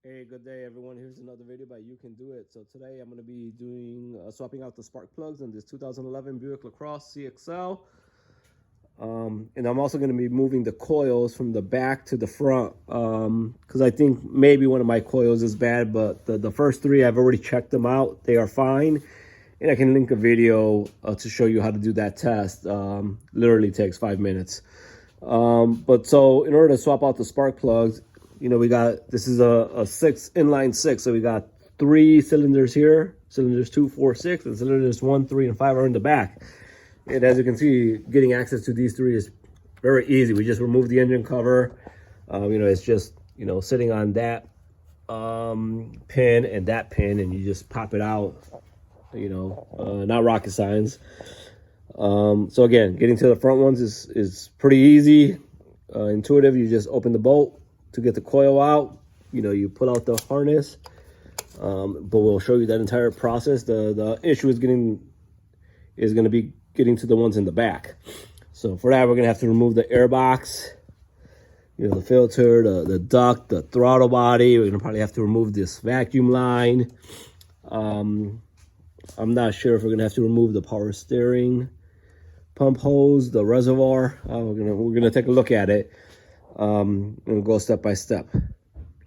Hey, good day, everyone. Here's another video by You Can Do It. So today I'm going to be doing swapping out the spark plugs in this 2011 Buick LaCrosse CXL. And I'm also going to be moving the coils from the back to the front because I think maybe one of my coils is bad, but the first three, I've already checked them out. They are fine. And I can link a video to show you how to do that test. Literally takes 5 minutes. But so in order to swap out the spark plugs, you know, this is a inline six. So we got 3 cylinders here, cylinders 2, 4, 6, and cylinders 1, 3, and 5 are in the back. And as you can see, getting access to these 3 is very easy. We just remove the engine cover. You know, it's just, you know, sitting on that pin and that pin, and you just pop it out, you know, not rocket science. So again, getting to the front ones is pretty easy, intuitive. You just open the bolt to get the coil out. You know, you pull out the harness, but we'll show you that entire process. The issue is going to be getting to the ones in the back. So for that, we're gonna have to remove the air box, you know, the filter, the duct, the throttle body. We're gonna probably have to remove this vacuum line. I'm not sure if we're gonna have to remove the power steering pump hose, the reservoir. We're gonna take a look at it and go step by step.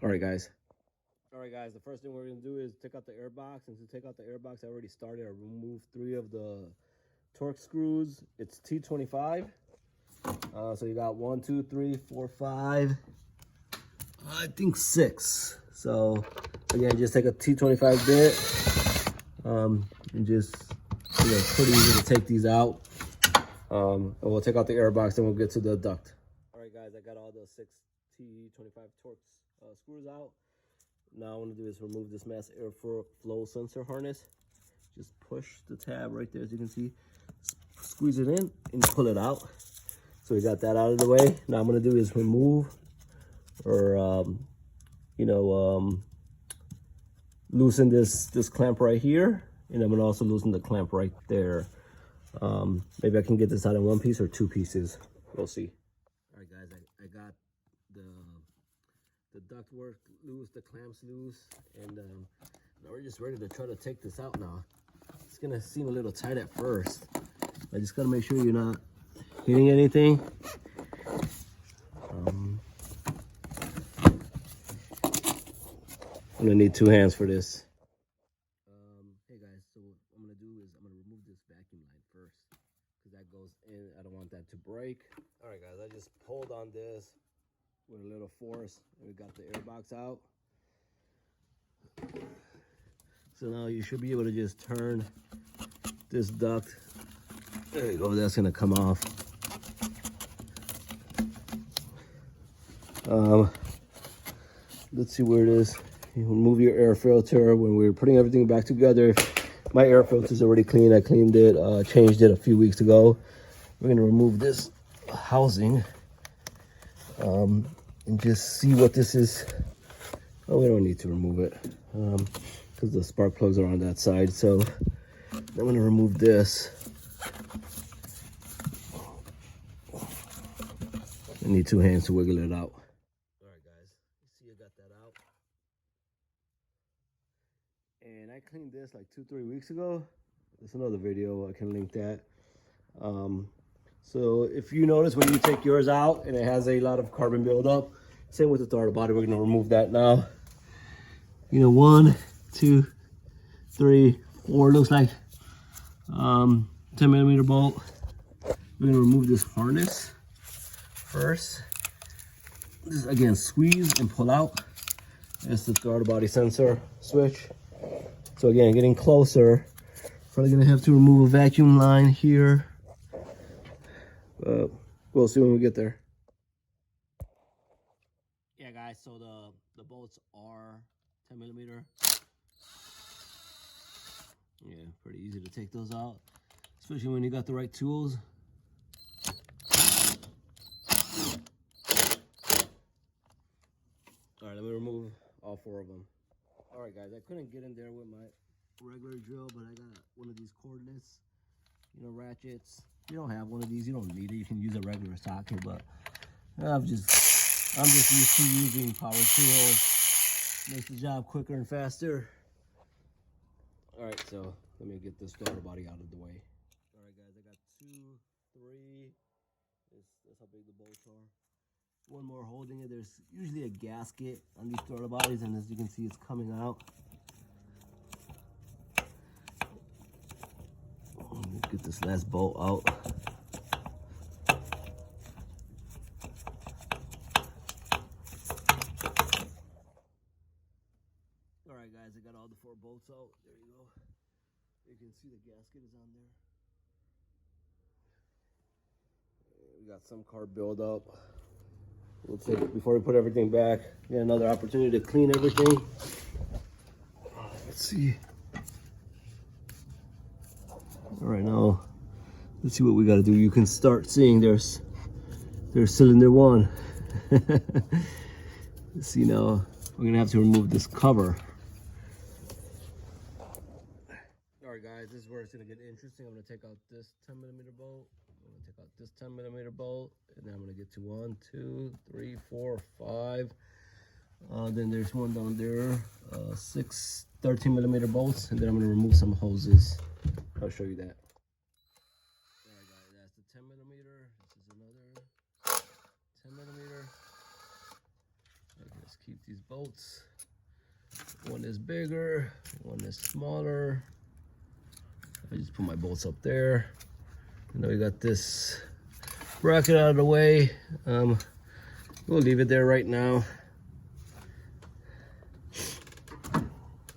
All right, guys. The first thing we're gonna do is take out the air box. And to take out the air box, I already started. I removed 3 of the torque screws. It's T25. So you got 1, 2, 3, 4, 5. I think 6. So again, just take a T25 bit and just, you know, pretty easy to take these out. And we'll take out the air box and we'll get to the duct. All right, guys, I got all the 6 T25 torque screws out. Now what I want to do is remove this mass airflow sensor harness. Just push the tab right there, as you can see. Squeeze it in and pull it out. So we got that out of the way. Now I'm going to do is remove or, you know, loosen this clamp right here. And I'm going to also loosen the clamp right there. Maybe I can get this out in 1 piece or 2 pieces. We'll see. All right, guys, I got the ductwork loose, the clamps loose, and now we're just ready to try to take this out now. It's gonna seem a little tight at first. I just gotta make sure you're not hitting anything. I'm gonna need 2 hands for this. Hey guys, so what I'm gonna do is I'm gonna remove this vacuum line first because that goes in. I don't want that to break. All right, guys, I just pulled on this with a little force, and we got the air box out. So now you should be able to just turn this duct. There you go, that's gonna come off. Let's see where it is. You remove your air filter. When we were putting everything back together, my air filter is already clean. I cleaned it, changed it a few weeks ago. We're gonna remove this housing and just see what this is. Oh, we don't need to remove it because the spark plugs are on that side. So I'm gonna remove this. I need 2 hands to wiggle it out. All right, guys, you see I got that out. And I cleaned this like 2-3 weeks ago. There's another video, I can link that. So if you notice when you take yours out and it has a lot of carbon buildup, same with the throttle body, we're gonna remove that now. You know, 1, 2, 3, 4, looks like 10mm bolt. We're gonna remove this harness first. This again, squeeze and pull out. That's the throttle body sensor switch. So again, getting closer. Probably gonna have to remove a vacuum line here. We'll see when we get there. Yeah, guys, so the bolts are 10mm. Yeah, pretty easy to take those out, especially when you got the right tools. All right, let me remove all 4 of them. All right, guys, I couldn't get in there with my regular drill, but I got one of these cordless, you know, ratchets. If you don't have one of these, you don't need it. You can use a regular socket, but I'm just used to using power tools Makes the job quicker and faster. All right, so let me get this throttle body out of the way. All right, guys, I got 2, 3. That's how big the bolts are. One more holding it. There's usually a gasket on these throttle bodies, and as you can see, it's coming out. Let me get this last bolt out. All right, guys, I got all the 4 bolts out. There you go. You can see the gasket is on there. We got some carb buildup. We'll take, before we put everything back, get another opportunity to clean everything. Let's see. All right, now let's see what we got to do. You can start seeing there's cylinder 1. Let's see, now we're gonna have to remove this cover. All right, guys, this is where it's gonna get interesting. I'm gonna take out this 10mm bolt. I'm gonna take out this 10mm bolt, and then I'm gonna get to 1, 2, 3, 4, 5. Then there's one down there, 6 13mm bolts, and then I'm gonna remove some hoses. I'll show you that. All right, guys, that's the 10mm. This is another 10mm. Let's keep these bolts. One is bigger, one is smaller. I just put my bolts up there. And then we got this bracket out of the way. We'll leave it there right now.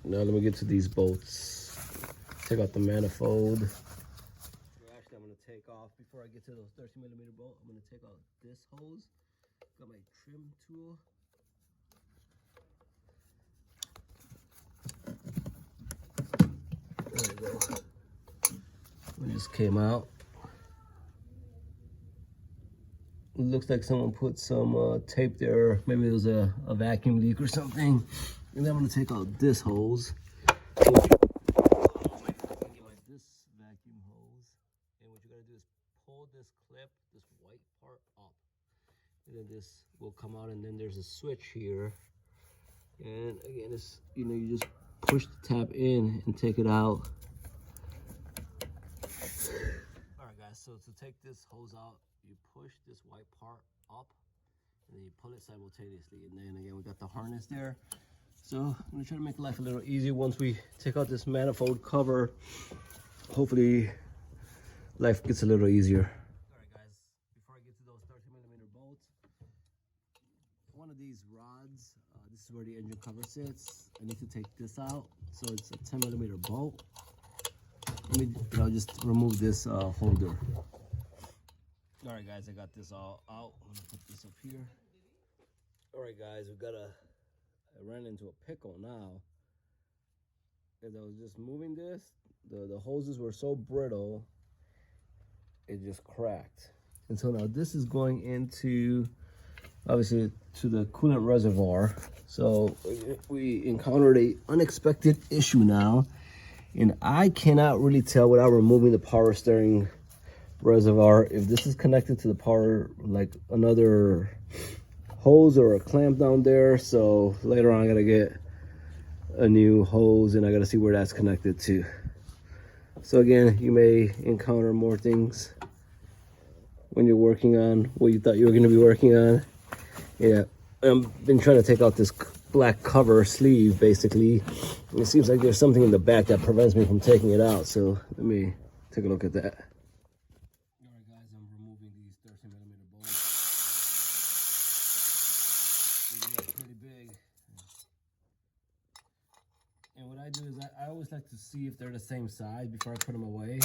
Now let me get to these bolts. Take out the manifold. Actually, I'm gonna take off, before I get to those 13mm bolt, I'm gonna take out this hose. Got my trim tool. There we go. It just came out. It looks like someone put some tape there. Maybe it was a vacuum leak or something. And then I'm gonna take out this hose. Get this vacuum hose. And what you're gonna do is pull this clip, this white part up. And then this will come out, and then there's a switch here. And again, it's, you know, you just push the tab in and take it out. All right, guys, so to take this hose out, you push this white part up, and then you pull it simultaneously. And then again, we got the harness there. So I'm gonna try to make life a little easier once we take out this manifold cover. Hopefully life gets a little easier. All right, guys, before I get to those 13mm bolts, one of these rods, this is where the engine cover sits. I need to take this out. So it's a 10mm bolt. I'll just remove this holder. All right, guys, I got this all out. I'm gonna put this up here. All right, guys, I ran into a pickle now. As I was just moving this, the hoses were so brittle, it just cracked. And so now this is going into, obviously, to the coolant reservoir. So we encountered an unexpected issue now, and I cannot really tell without removing the power steering reservoir if this is connected to the power, like another hose or a clamp down there. So later on I gotta get a new hose, and I gotta see where that's connected to. So again, you may encounter more things when you're working on what you thought you were going to be working on. Yeah, I've been trying to take out this black cover sleeve, basically. And it seems like there's something in the back that prevents me from taking it out. So let me take a look at that. All right, guys, I'm removing these 13mm bolts. These are pretty big. And what I do is I always like to see if they're the same size before I put them away.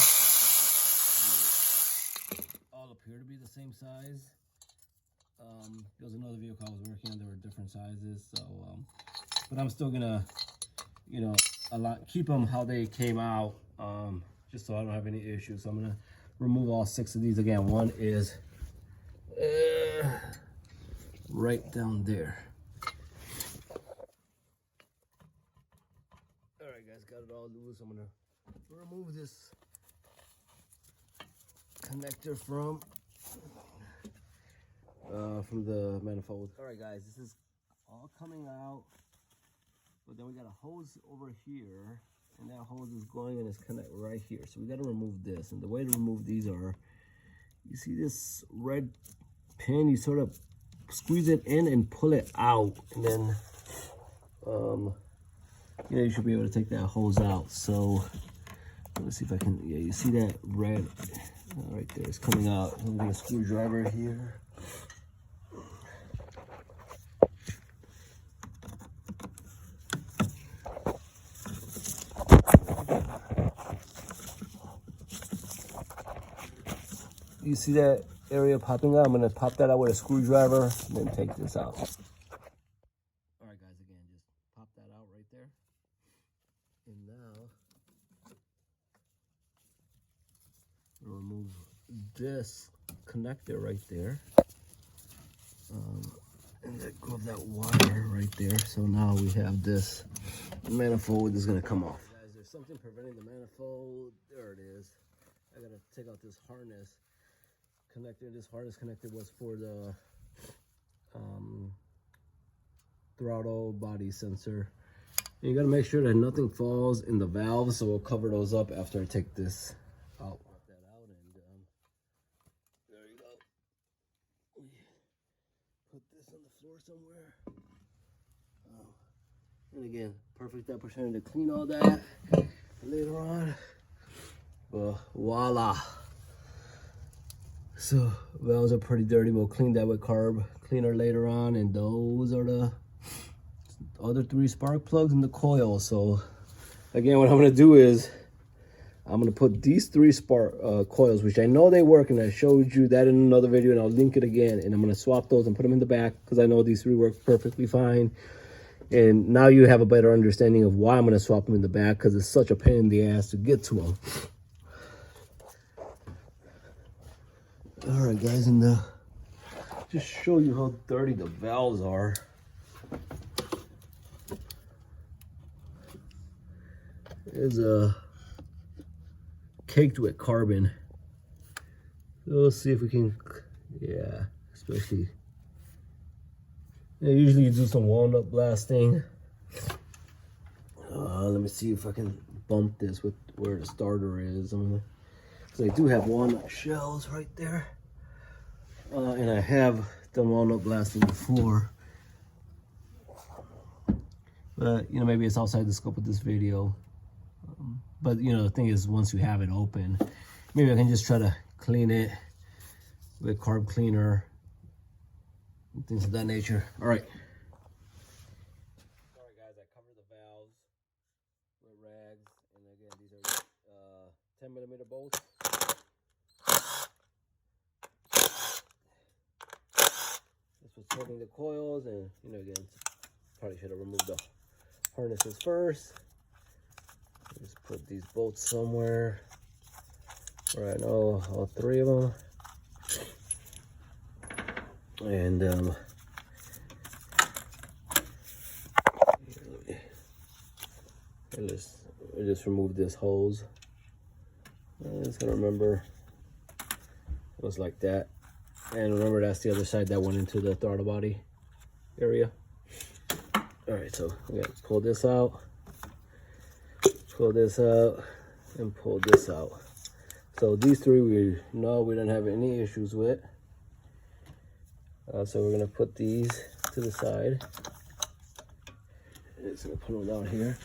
All appear to be the same size. There was another vehicle I was working on, there were different sizes. So, but I'm still gonna, you know, keep them how they came out, just so I don't have any issues. So I'm gonna remove all 6 of these. Again, one is right down there. All right, guys, got it all loose. I'm gonna remove this connector from the manifold. All right, guys, this is all coming out. But then we got a hose over here, and that hose is going and it's connected right here. So we got to remove this. And the way to remove these are, you see this red pin, you sort of squeeze it in and pull it out, and then yeah, you should be able to take that hose out. So let's see if I can, yeah, you see that red right there, it's coming out. I'm gonna get a screwdriver here. You see that area popping out? I'm gonna pop that out with a screwdriver and then take this out. All right, guys, again, just pop that out right there. And now, remove this connector right there. And let go of that wire right there. So now we have this manifold is gonna come off. Guys, there's something preventing the manifold. There it is. I gotta take out this harness connector. This harness connector was for the throttle body sensor. And you gotta make sure that nothing falls in the valves, so we'll cover those up after I take this out. Pop that out, and there you go. Put this on the floor somewhere. And again, perfect opportunity to clean all that later on. But voila. So valves are pretty dirty. We'll clean that with carb cleaner later on, and those are the other 3 spark plugs in the coil. So again, what I'm gonna do is I'm gonna put these 3 spark coils, which I know they work, and I showed you that in another video, and I'll link it again. And I'm gonna swap those and put them in the back because I know these 3 work perfectly fine. And now you have a better understanding of why I'm gonna swap them in the back, because it's such a pain in the ass to get to them. All right, guys, and just show you how dirty the valves are. It's caked with carbon. So let's see if we can, yeah, especially. Yeah, usually you do some walnut blasting. Let me see if I can bump this with where the starter is. Because I do have walnut shells right there. And I have done walnut blasting before. But, you know, maybe it's outside the scope of this video. But, you know, the thing is, once you have it open, maybe I can just try to clean it with carb cleaner and things of that nature. All right. All right, guys, I covered the valves with rags. And again, these are 10mm bolts. This was holding the coils, and, you know, again, probably should have removed the harnesses first. Just put these bolts somewhere where I know all 3 of them. And I just remove this hose. I'm just gonna remember it was like that. And remember, that's the other side that went into the throttle body area. All right, so we gotta pull this out. Pull this out and pull this out. So these 3 we know we don't have any issues with. So we're gonna put these to the side. Just gonna put them down here.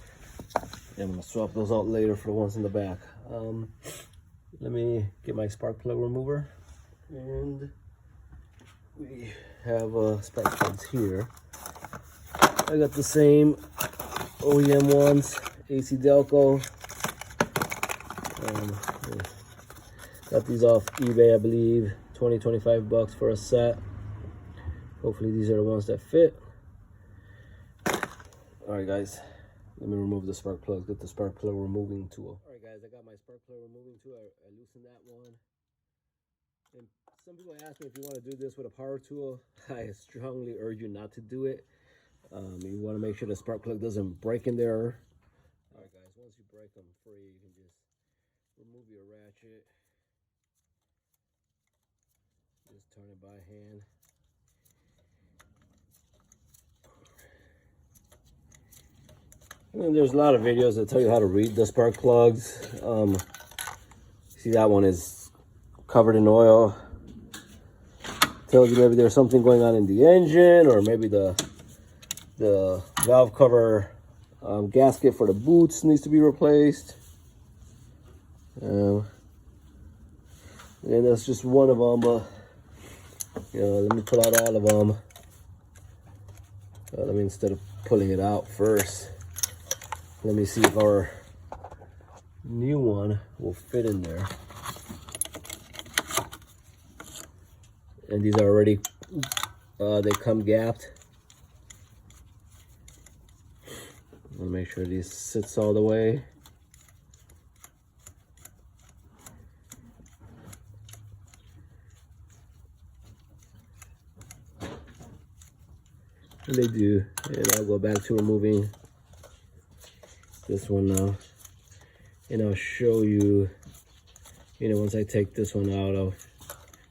And I'm gonna swap those out later for the ones in the back. Let me get my spark plug remover, and we have spark plugs here. I got the same OEM ones. AC Delco. Got these off eBay, I believe. 20-25 bucks for a set. Hopefully these are the ones that fit. All right, guys, let me remove the spark plugs. Get the spark plug removing tool. All right, guys, I got my spark plug removing tool. I loosened that one. And some people ask me if you want to do this with a power tool. I strongly urge you not to do it. You want to make sure the spark plug doesn't break in there. All right, guys, once you break them free, you can just remove your ratchet. Just turn it by hand. And there's a lot of videos that tell you how to read the spark plugs. See, that one is covered in oil. Tells you maybe there's something going on in the engine, or maybe the valve cover gasket for the boots needs to be replaced. And that's just one of them, but let me pull out all of them. Let me, instead of pulling it out first, let me see if our new one will fit in there. And these are already, they come gapped. I'll make sure this sits all the way. And they do. And I'll go back to removing this one now. And I'll show you, once I take this one out, I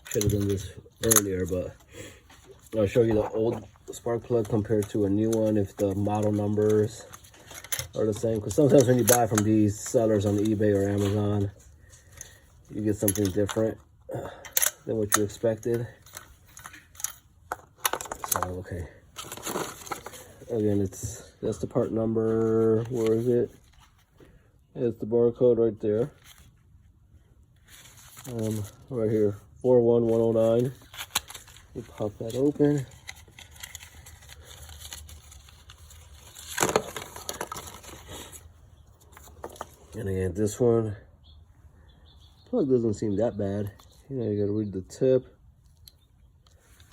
should have done this earlier, but I'll show you the old spark plug compared to a new one, if the model numbers are the same. Because sometimes when you buy from these sellers on eBay or Amazon, you get something different than what you expected. So, okay. Again, that's the part number. Where is it? It's the barcode right there. Right here, 41109. You pop that open. And again, this one, plug doesn't seem that bad. You gotta read the tip.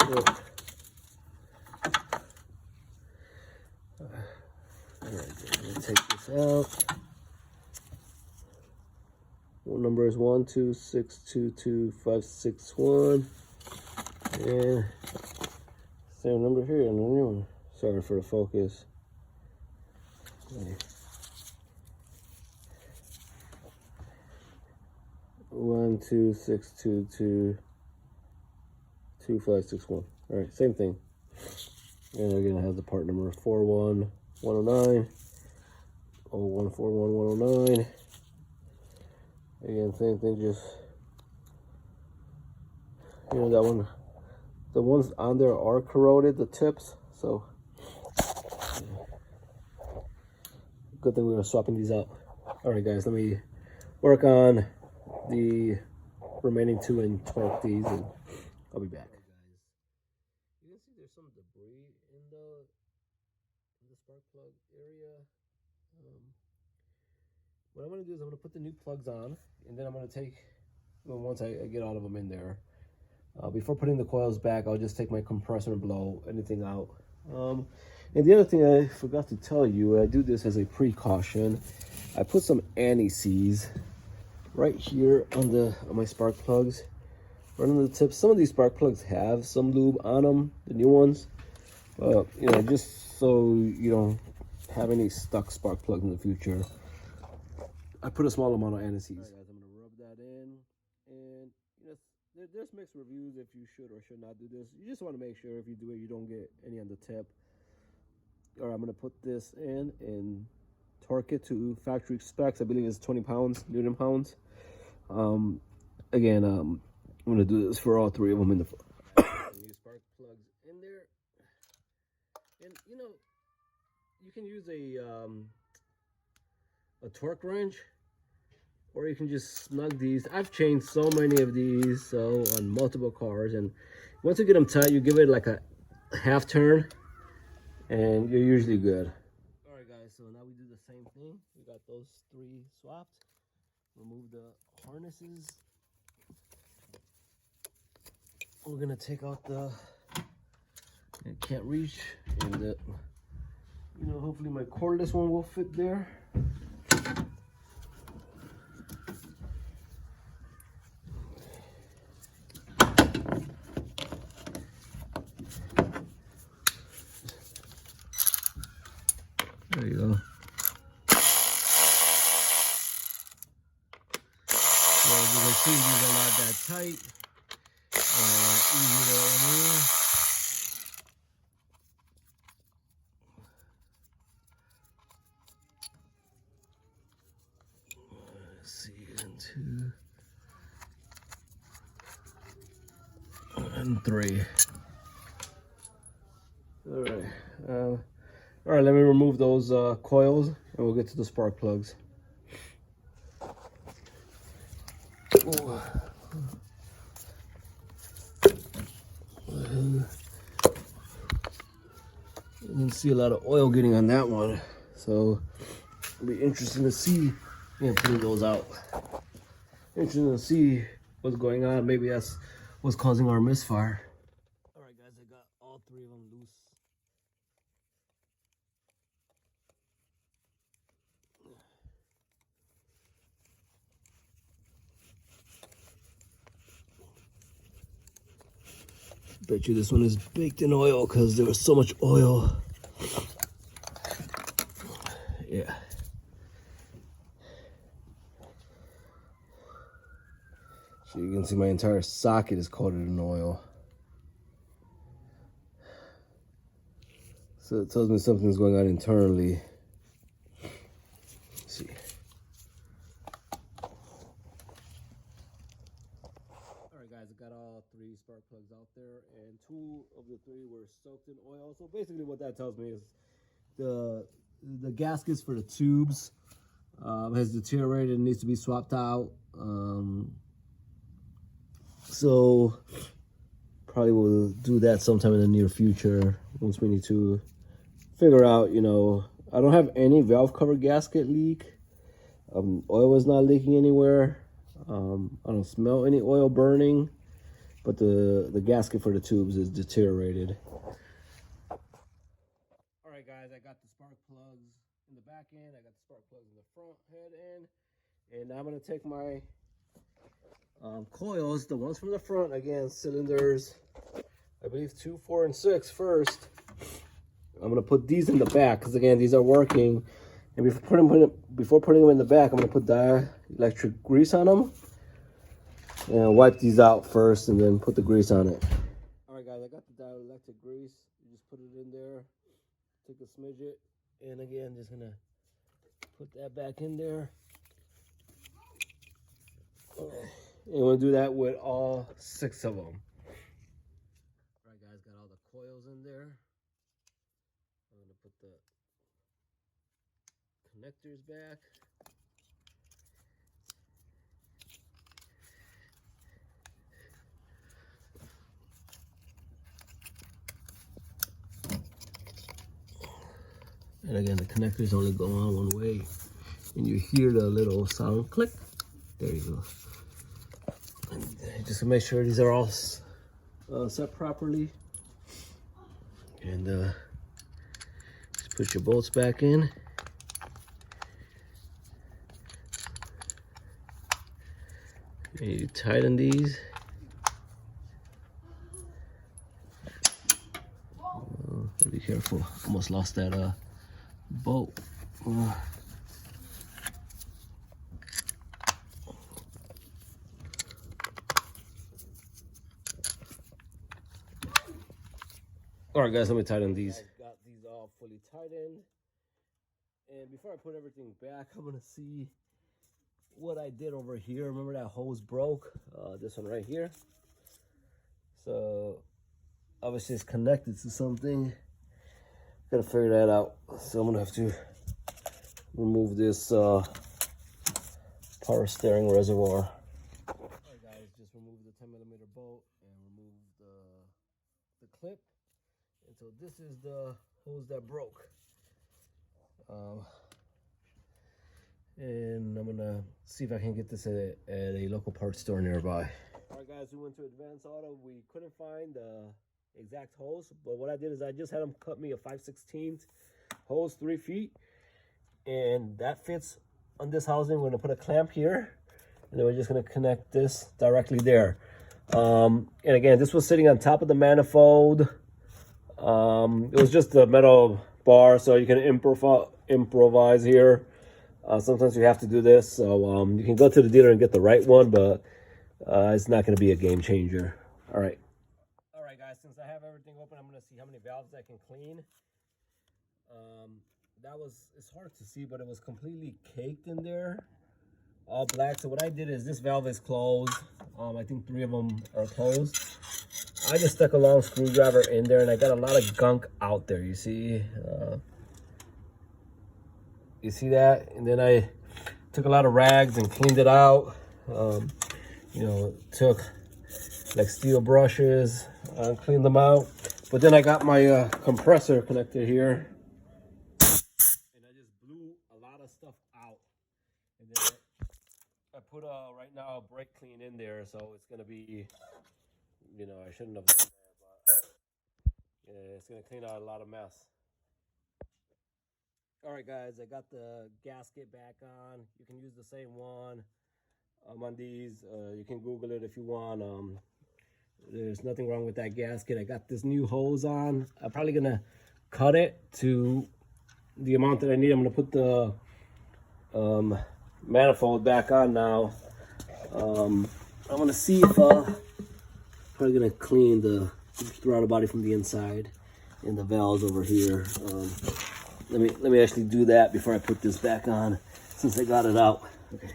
Yep. Alright, I'm gonna take this out. One number is 126225561. And same number here on the new one. Sorry for the focus. Okay. 126222561. All right, same thing. And again, I have the part number 41109. 0141109. Again, same thing, just that one, the ones on there are corroded, the tips, so good thing we were swapping these out. All right, guys, let me work on the remaining two and torque these, and I'll be back. Guys, you can see there's some debris in the spark plug area. What I'm going to do is I'm going to put the new plugs on, and then I'm going to take, once I get all of them in there, before putting the coils back, I'll just take my compressor and blow anything out. And the other thing I forgot to tell you, I do this as a precaution. I put some anti-seize right here on my spark plugs, right on the tips. Some of these spark plugs have some lube on them, the new ones, just so you don't have any stuck spark plugs in the future. I put a small amount of anti-seize. All right, guys, I'm gonna rub that in, and there's mixed reviews if you should or should not do this. You just want to make sure if you do it, you don't get any on the tip. All right, I'm gonna put this in and torque it to factory specs. I believe it's 20 pounds, Newton pounds. Again, I'm gonna do this for all three of them in the front. New spark plugs in there, and you can use a torque wrench, or you can just snug these. I've changed so many of these on multiple cars, and once you get them tight, you give it like a half turn, and you're usually good. All right, guys, so now we do the same thing. We got those three swapped. Remove the harnesses. We're gonna take out the, it can't reach, and hopefully my cordless one will fit there. There you go. So as you can see, these are not that tight. Easy to remove. 2, and 3. All right, let me remove those coils and we'll get to the spark plugs. Ooh. You can see a lot of oil getting on that one, so it'll be interesting to see. Yeah, putting those out. Interesting to see what's going on. Maybe that's what's causing our misfire. All right, guys, I got all 3 of them loose. Bet you this one is baked in oil because there was so much oil. Yeah. So you can see my entire socket is coated in oil. So it tells me something's going on internally. Let's see. Alright guys, I got all 3 spark plugs out there, and 2 of the 3 were soaked in oil. So basically what that tells me is the gaskets for the tubes has deteriorated and needs to be swapped out. So probably we'll do that sometime in the near future once we need to figure out, you know, I don't have any valve cover gasket leak. Oil is not leaking anywhere. I don't smell any oil burning, but the gasket for the tubes is deteriorated. All right, guys, I got the spark plugs in the back end. I got the spark plugs in the front head end. And I'm going to take my coils, the ones from the front, again, cylinders, I believe 2, 4, and 6 first. I'm going to put these in the back because, again, these are working. And before putting them in the back, I'm going to put dielectric grease on them. And wipe these out first and then put the grease on it. All right, guys, I got the dielectric grease. You just put it in there, take a smidget, and again, just going to put that back in there. And we'll do that with all 6 of them. All right, guys, got all the coils in there. I'm going to put the connectors back. And again, the connectors only go on one way. And you hear the little sound click. There you go. And just to make sure these are all set properly. And just put your bolts back in. And you tighten these. Be careful. Almost lost that bolt. All right, guys, let me tighten these. I got these all fully tightened. And before I put everything back, I'm gonna see what I did over here. Remember that hose broke? This one right here. So obviously it's connected to something. Gotta figure that out. So I'm gonna have to remove this power steering reservoir. All right, guys, just remove the 10mm bolt and remove the clip. And so this is the hose that broke. And I'm gonna see if I can get this at a local parts store nearby. All right, guys, we went to Advance Auto. We couldn't find the exact hose, but what I did is I just had them cut me a 5/16 hose, 3 feet, and that fits on this housing. We're gonna put a clamp here, and then we're just gonna connect this directly there. And again, this was sitting on top of the manifold. It was just a metal bar, so you can improvise here. Sometimes you have to do this, so you can go to the dealer and get the right one, but it's not going to be a game changer. All right, guys, since I have everything open, I'm going to see how many valves I can clean. It's hard to see, but it was completely caked in there. all black. So what I did is this valve is closed. I think 3 of them are closed. I just stuck a long screwdriver in there, and I got a lot of gunk out there. You see that? And then I took a lot of rags and cleaned it out. You know, took like steel brushes, cleaned them out. But then I got my compressor connected here, and I just blew a lot of stuff out. And then I put right now a brake clean in there, so it's gonna be, you know, I shouldn't have done that, but yeah, it's gonna clean out a lot of mess. All right, guys, I got the gasket back on. You can use the same one on these. You can Google it if you want. There's nothing wrong with that gasket. I got this new hose on. I'm probably gonna cut it to the amount that I need. I'm gonna put the manifold back on now. I'm gonna see if probably gonna clean the throttle body from the inside and the valves over here. Let me actually do that before I put this back on, since I got it out. Okay.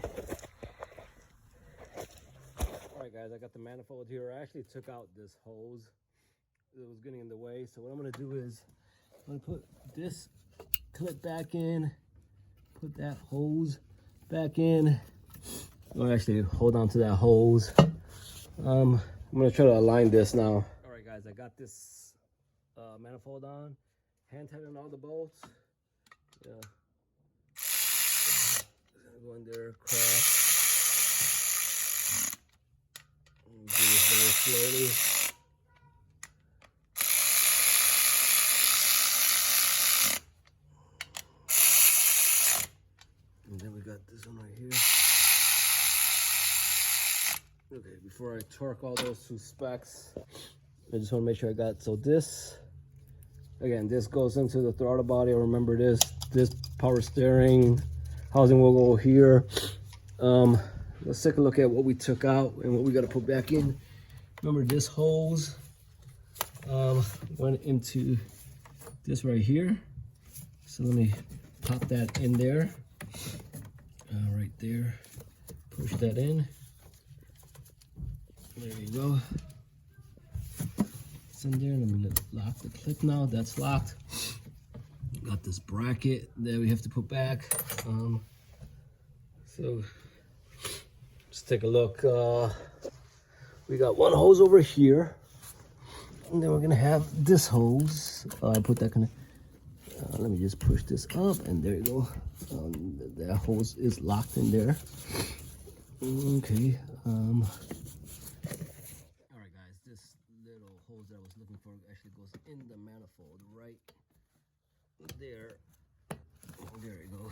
All right, guys, I got the manifold here. I actually took out this hose. It was getting in the way. So what I'm gonna do is I'm gonna put this clip back in, put that hose back in. I'll actually hold on to that hose. I'm gonna try to align this now. All right, guys, I got this manifold on. Hand tighten all the bolts. Yeah. Go in there, cross. Do this very slowly. And then we got this one right here. Okay, before I torque all those 2 specs, I just want to make sure I got, so this, again, this goes into the throttle body. Remember this power steering housing will go here. Let's take a look at what we took out and what we got to put back in. Remember this hose went into this right here. So let me pop that in there. Right there. Push that in. There you go. It's in there. Let me lock the clip now. That's locked. Got this bracket that we have to put back. So let's take a look. We got one hose over here, and then we're gonna have this hose. I put that kind of. Let me just push this up, and there you go. That hose is locked in there. Okay. All right, guys. This little hose that I was looking for actually goes in the manifold right there. There you go.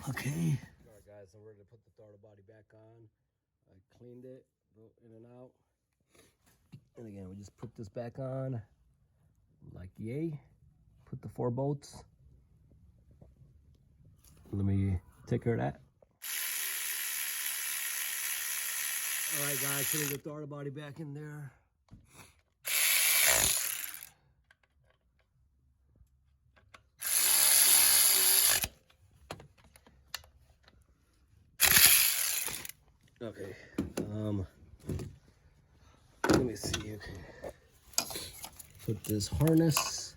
Okay. All right, guys, so we're gonna put the throttle body back on. I cleaned it, go in and out. And again, we just put this back on like yay. Put the 4 bolts. Let me take care of that. All right, guys, putting the throttle body back in there. Okay, let me see. Okay, put this harness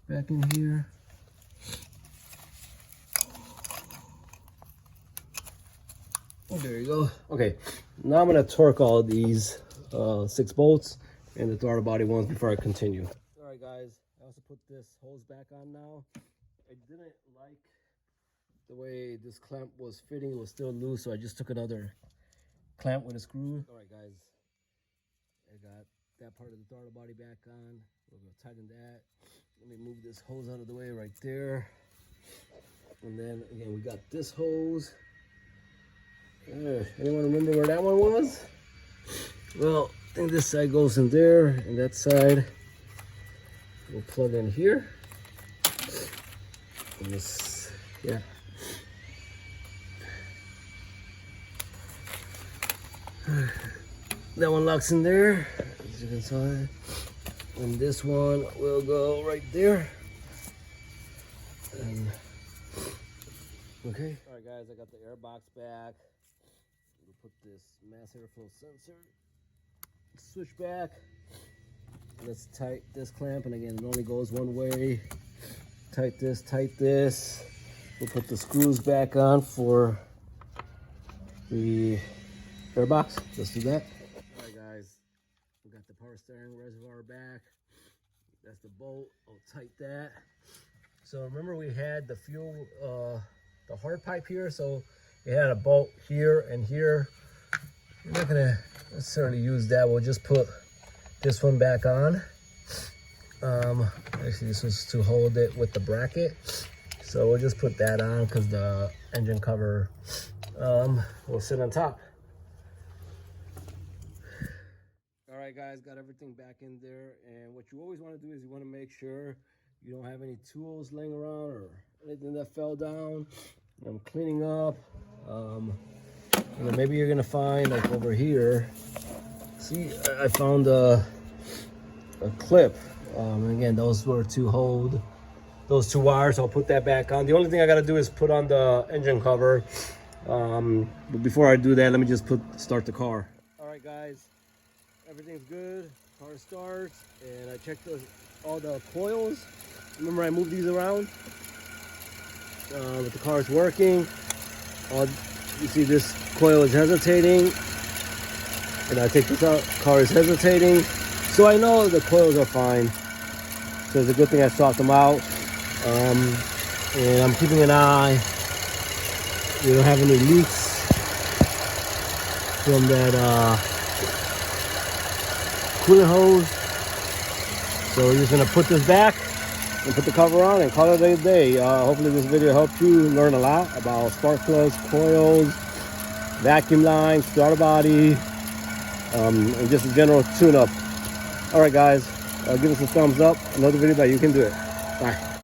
back in here. Oh, there you go. Okay, now I'm gonna torque all these 6 bolts and the throttle body ones before I continue. All right, guys, I also put this hose back on now. I didn't like the way this clamp was fitting. It was still loose, so I just took another clamp with a screw. All right, guys, I got that part of the throttle body back on. We're gonna tighten that. Let me move this hose out of the way right there. And then again, we got this hose. Anyone remember where that one was? Well, I think this side goes in there, and that side we'll plug in here. And this, yeah. That one locks in there, as you can see, and this one will go right there. And Okay. All right, guys, I got the air box back. We'll put this mass airflow sensor switch back. Let's tighten this clamp, and again, it only goes one way. Tight this. We'll put the screws back on for the air box. Let's do that. All right, guys, we got the power steering reservoir back. That's the bolt. I'll tighten that. So remember, we had the fuel, the hard pipe here. So it had a bolt here and here. We're not gonna necessarily use that. We'll just put this one back on. Actually, this was to hold it with the bracket. So we'll just put that on because the engine cover will sit on top. All right, guys, got everything back in there. And what you always want to do is you want to make sure you don't have any tools laying around or anything that fell down. I'm cleaning up. You know, maybe you're gonna find, like over here, see, I found a clip. And again, those were to hold those two wires. I'll put that back on. The only thing I gotta do is put on the engine cover. But before I do that, let me just start the car. All right, guys, everything's good. Car starts, and I checked all the coils. Remember, I moved these around, but the car is working. You see this coil is hesitating, and I take this out, car is hesitating. So I know the coils are fine. So it's a good thing I swapped them out. And I'm keeping an eye. We don't have any leaks from that coolant hose. So we're just gonna put this back and put the cover on and call it a day. Hopefully this video helped you learn a lot about spark plugs, coils, vacuum lines, throttle body, and just a general tune-up. All right, guys, give us a thumbs up. Another video that you can do it. Bye.